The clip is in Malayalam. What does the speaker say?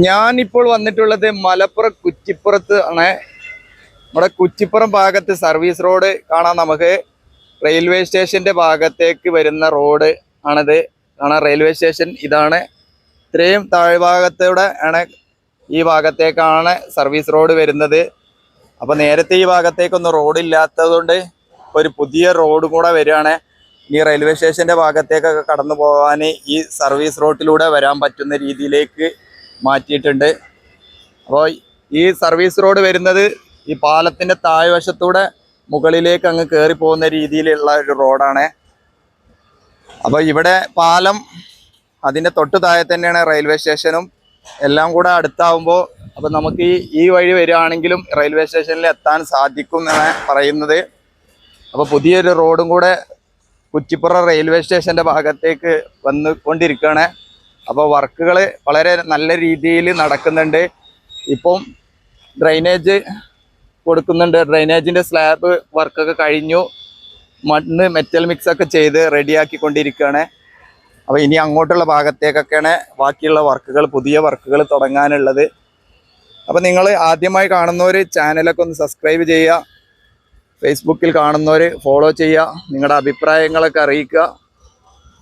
ഞാനിപ്പോൾ വന്നിട്ടുള്ളത് മലപ്പുറം കുറ്റിപ്പുറത്ത് ആണ്. നമ്മുടെ കുറ്റിപ്പുറം ഭാഗത്ത് സർവീസ് റോഡ് കാണാം. നമുക്ക് റെയിൽവേ സ്റ്റേഷന്റെ ഭാഗത്തേക്ക് വരുന്ന റോഡ് ആണിത്. കാണാം റെയിൽവേ സ്റ്റേഷൻ ഇതാണ്. ഇത്രയും താഴ്ഭാഗത്തൂടെ ആണ് ഈ ഭാഗത്തേക്കാണ് സർവീസ് റോഡ് വരുന്നത്. അപ്പോൾ നേരത്തെ ഈ ഭാഗത്തേക്കൊന്നും റോഡ് ഇല്ലാത്തതുകൊണ്ട് ഒരു പുതിയ റോഡ് കൂടെ വരികയാണ്. ഈ റെയിൽവേ സ്റ്റേഷന്റെ ഭാഗത്തേക്കൊക്കെ കടന്നു പോകാൻ ഈ സർവീസ് റോഡിലൂടെ വരാൻ പറ്റുന്ന രീതിയിലേക്ക് മാറ്റിയിട്ടുണ്ട്. അപ്പോൾ ഈ സർവീസ് റോഡ് വരുന്നത് ഈ പാലത്തിൻ്റെ താഴ്വശത്തൂടെ മുകളിലേക്ക് അങ്ങ് കയറി പോകുന്ന രീതിയിലുള്ള ഒരു റോഡാണ്. അപ്പോൾ ഇവിടെ പാലം, അതിൻ്റെ തൊട്ട് താഴെ തന്നെയാണ് റെയിൽവേ സ്റ്റേഷനും. എല്ലാം കൂടെ അടുത്താവുമ്പോൾ അപ്പോൾ നമുക്ക് ഈ വഴി വരികയാണെങ്കിലും റെയിൽവേ സ്റ്റേഷനിൽ എത്താൻ സാധിക്കും എന്നാണ് പറയുന്നത്. അപ്പോൾ പുതിയൊരു റോഡും കൂടെ കുറ്റിപ്പുറം റെയിൽവേ സ്റ്റേഷൻ്റെ ഭാഗത്തേക്ക് വന്നുകൊണ്ടിരിക്കുകയാണ്. അപ്പോൾ വർക്കുകൾ വളരെ നല്ല രീതിയിൽ നടക്കുന്നുണ്ട്. ഇപ്പം ഡ്രെയിനേജ് കൊടുക്കുന്നുണ്ട്. ഡ്രെയിനേജിൻ്റെ സ്ലാബ് വർക്കൊക്കെ കഴിഞ്ഞു. മണ്ണ് മെറ്റൽ മിക്സൊക്കെ ചെയ്ത് റെഡിയാക്കിക്കൊണ്ടിരിക്കുകയാണ്. അപ്പോൾ ഇനി അങ്ങോട്ടുള്ള ഭാഗത്തേക്കൊക്കെയാണ് ബാക്കിയുള്ള വർക്കുകൾ, പുതിയ വർക്കുകൾ തുടങ്ങാനുള്ളത്. അപ്പോൾ നിങ്ങൾ ആദ്യമായി കാണുന്നവർ ചാനലൊക്കെ ഒന്ന് സബ്സ്ക്രൈബ് ചെയ്യുക. ഫേസ്ബുക്കിൽ കാണുന്നവർ ഫോളോ ചെയ്യുക. നിങ്ങളുടെ അഭിപ്രായങ്ങളൊക്കെ അറിയിക്കുക.